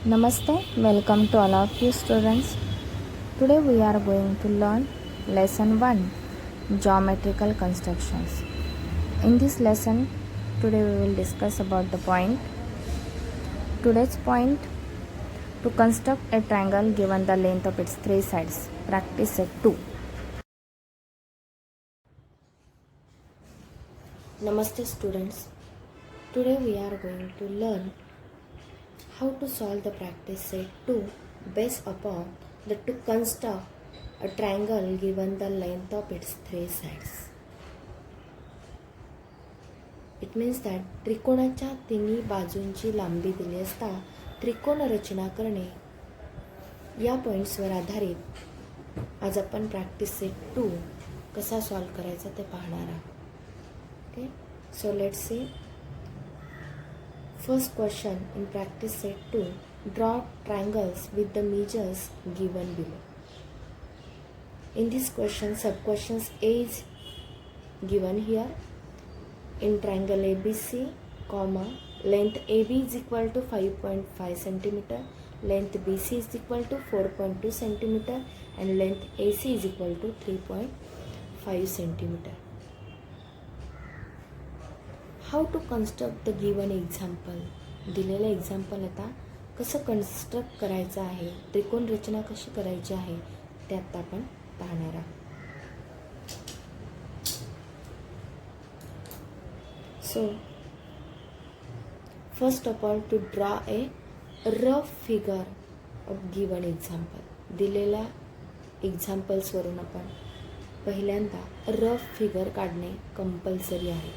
Namaste, welcome to all of you students. Today we are going to learn lesson 1, geometrical constructions. In this lesson, today we will discuss about the point. Today's point, to construct a triangle given the length of its three sides. Practice set 2. Namaste students. Today we are going to learn how to solve the practice set 2 based upon the to construct a triangle given the length of its three sides. It means that त्रिकोणाच्या तिन्ही बाजूंची लांबी दिली असता त्रिकोण रचना करणे या पॉईंट्सवर आधारित आज आपण प्रॅक्टिस सेट 2 कसा सॉल्व करायचा ते पाहणार आहोत. Okay, so let's see. First question in practice set 2, draw triangles with the measures given below. In this question, sub-questions A is given here. In triangle ABC, comma, length AB is equal to 5.5 centimeter, length BC is equal to 4.2 centimeter, and length AC is equal to 3.5 centimeter. How to construct the given example. दिलेलं example आता कसं construct करायचं आहे, त्रिकोण रचना कशी करायची आहे ते आता आपण पाहणार आहोत. So first of all to draw a rough figure of given example. दिलेल्या एक्झाम्पल्सवरून आपण पहिल्यांदा रफ फिगर काढणे कंपल्सरी आहे.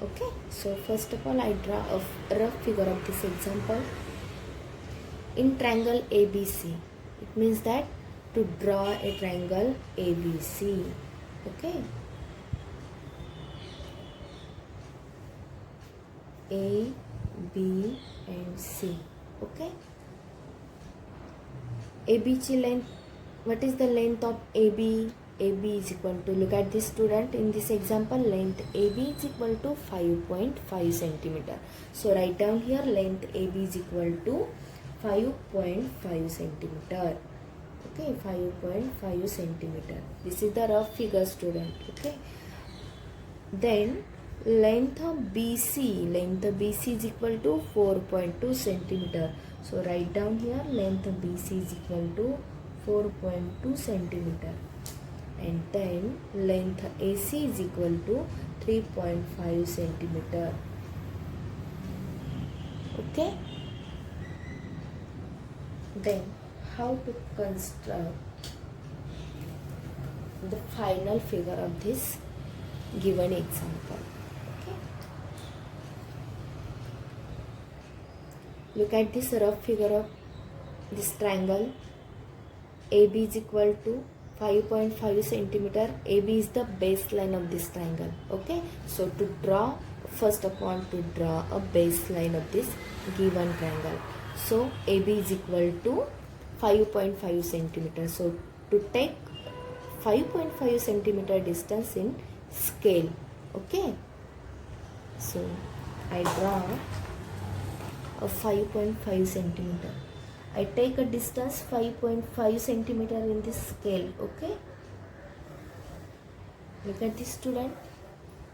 Okay, so first of all I draw a rough figure of this example. In triangle ABC, it means that to draw a triangle ABC. Okay, A, B and C. Okay, AB ची length, what is the length of AB? AB is equal to, look at this student, in this example length AB is equal to 5.5 centimeter. So write down here length AB is equal to 5.5 centimeter. Okay, 5.5 centimeter. This is the rough figure student. Okay, then length of BC is equal to 4.2 centimeter. So write down here length of BC is equal to 4.2 centimeter. And then length AC is equal to 3.5 centimeter. Okay, then how to construct the final figure of this given example. Okay, look at this rough figure of this triangle. AB is equal to 5.5 centimeter. AB is the baseline of this triangle. Okay, so to draw, first of all to draw a baseline of this given triangle. So AB is equal to 5.5 centimeter. So to take 5.5 centimeter distance in scale. Okay, so I draw a 5.5 centimeter. I take a distance 5.5 centimeter in this scale. Okay, look at this student,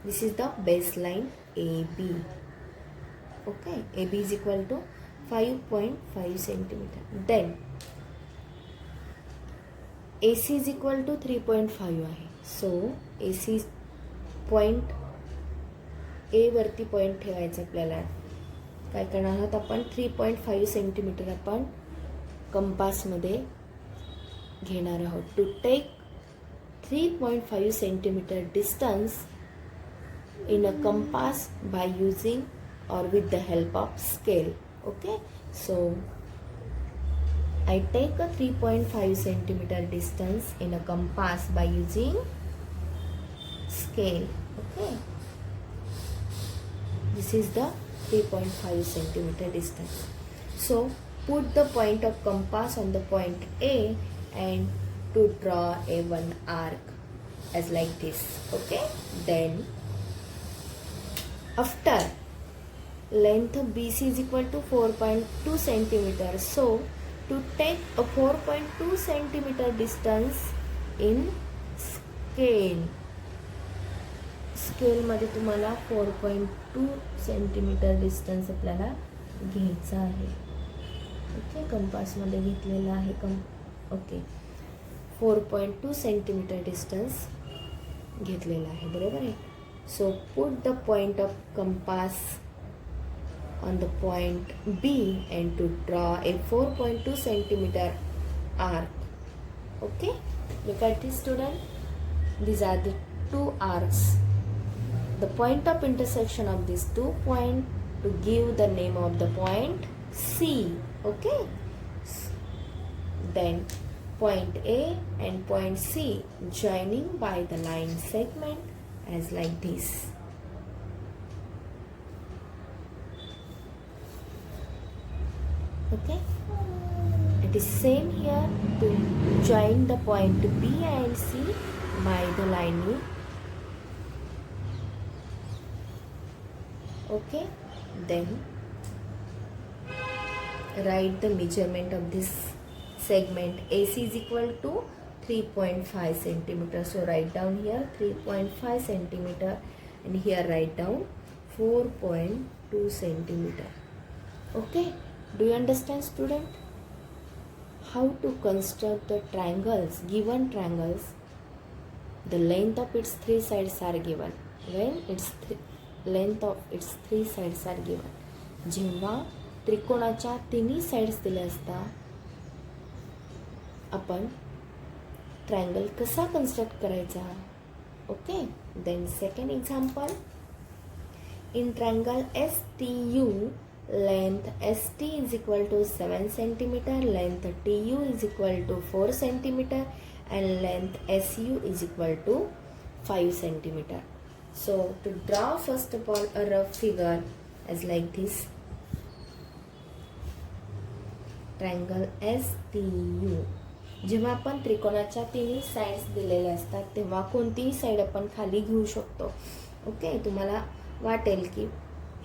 this is the baseline AB. Okay, AB is equal to 5.5 centimeter. Then AC is equal to 3.5 आहे. So AC point A वरती point ठेवायचं आपल्याला. काय करणार आहोत आपण, 3.5 centimetre आपण कंपासमध्ये घेणार आहोत. To take 3.5 centimetre distance in a compass by using or with the help of scale. Okay, so I take a 3.5 centimeter distance in a compass by using scale. Okay, this is the 3.5 centimeter distance. So put the point of compass on the point A and to draw a one arc as like this. Okay, then after length BC is equal to 4.2 centimeter. So to take a 4.2 centimeter distance in स्केलमध्ये तुम्हाला 4.2 centimetre distance आपल्याला घ्यायचा आहे. Okay, कंपासमध्ये घेतलेला आहे okay 4.2 centimetre distance घेतलेला आहे, बरोबर आहे. So put the point of compass on the point B and to draw a 4.2 centimeter arc. Okay, look at this student. These are the two arcs. The point of intersection of these 2 points to give the name of the point C. Okay, then point A and point C joining by the line segment as like this. Okay, it is same here to join the point B and C by the line E. Okay, then write the measurement of this segment. AC is equal to 3.5 centimeter. So write down here 3.5 centimeter and here write down 4.2 centimeter. Okay, do you understand, student? How to construct the triangles, given triangles, the length of its 3 sides are given. When its length of its 3 sides are given. जेव्हा त्रिकोणाच्या तिन्ही sides दिल्या असता आपण triangle कसा construct करायचा. Okay, then second example. In triangle STU length ST is equal to 7 centimeter, length TU is equal to 4 centimeter and length SU is equal to 5 centimeter. So to draw first of all a rough figure as like this. Triangle STU. जेव्हा आपण त्रिकोणाच्या तिन्ही sides दिलेल्या असतात तेव्हा कोणतीही side आपण खाली घेऊ शकतो. ओके, तुम्हाला वाटेल की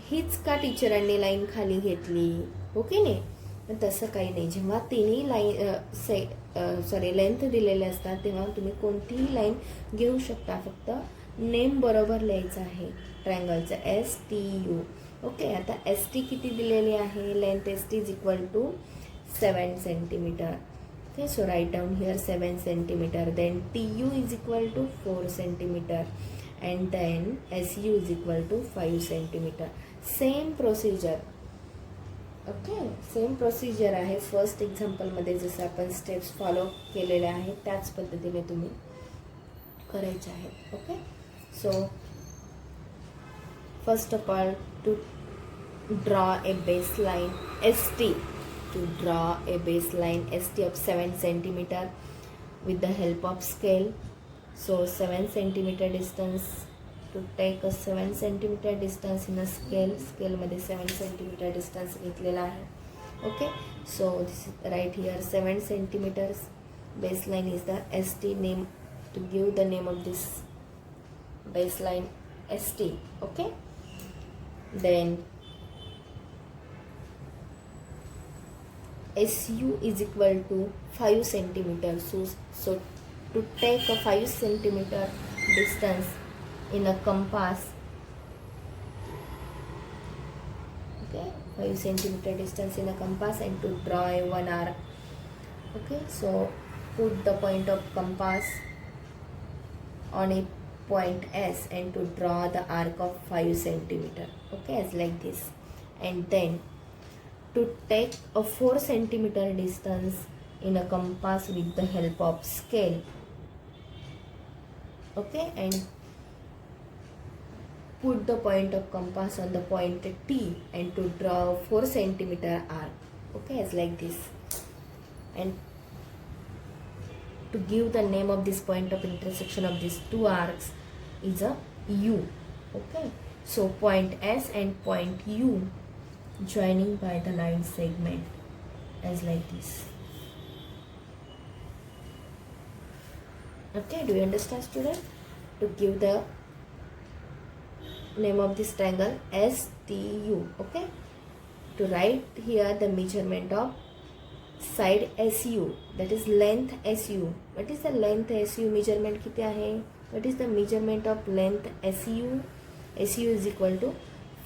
हीच का टीचरांनी लाईन खाली घेतली, ओके नाही, पण तसं काही नाही. जेव्हा तिन्ही लाईन लेंथ दिलेले असतात तेव्हा तुम्ही कोणतीही लाईन घेऊ शकता. फक्त नेम बरोबर लिहायचं आहे ट्रायंगलचं STU. ओके, आता ST किती दिलेली आहे. Length ST is equal to 7 centimetre. Okay, so write down here 7 centimetre. Then TU is equal to 4 centimetre and then SU is equal to 5 centimeter. Same procedure. Okay, same procedure आहे. First एक्झाम्पलमध्ये जसं आपण steps follow केलेले आहेत त्याच पद्धतीने तुम्ही करायचे आहेत. Okay, so first of all to draw a base line ST. To draw a base line ST of 7 centimeter with the help of scale. So 7 centimeter distance. To take a 7 centimeter distance in a scale मध्ये 7 centimeter distance घेतलेला आहे. Okay, so this is right here 7 centimeters. Baseline is the ST name, to give the name of this baseline ST. Okay, then SU is equal to 5 centimeter. So to take a 5 centimeter distance in a compass. Okay, 5 centimeter distance in a compass and to draw a 1 arc. Okay, so put the point of compass on a point S and to draw the arc of 5 centimeter. Okay, as like this. And then to take a 4 centimeter distance in a compass with the help of scale. Okay, and put the point of compass on the point T and to draw 4 centimeter arc. Okay, as like this. And to give the name of this point of intersection of these two arcs is a U. Okay, so point S and point U joining by the line segment as like this. Okay, do you understand, student? To give the name of this triangle STU. Okay, to write here the measurement of side SU, that is length SU. What is the length SU? measurement किती आहे? What is the measurement of length SU? SU is equal to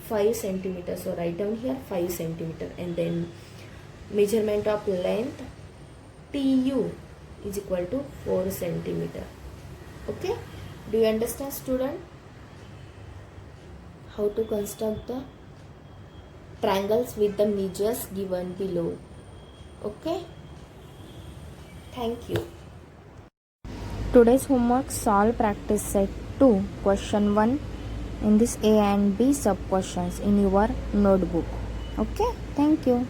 5 centimeter. So write down here 5 centimeter, and then measurement of length TU is equal to 4 centimeter. Okay, do you understand, student, how to construct the triangles with the measures given below? Okay, thank you. Today's homework: solve practice set 2 question 1 in this A and B sub questions in your notebook. Okay, thank you.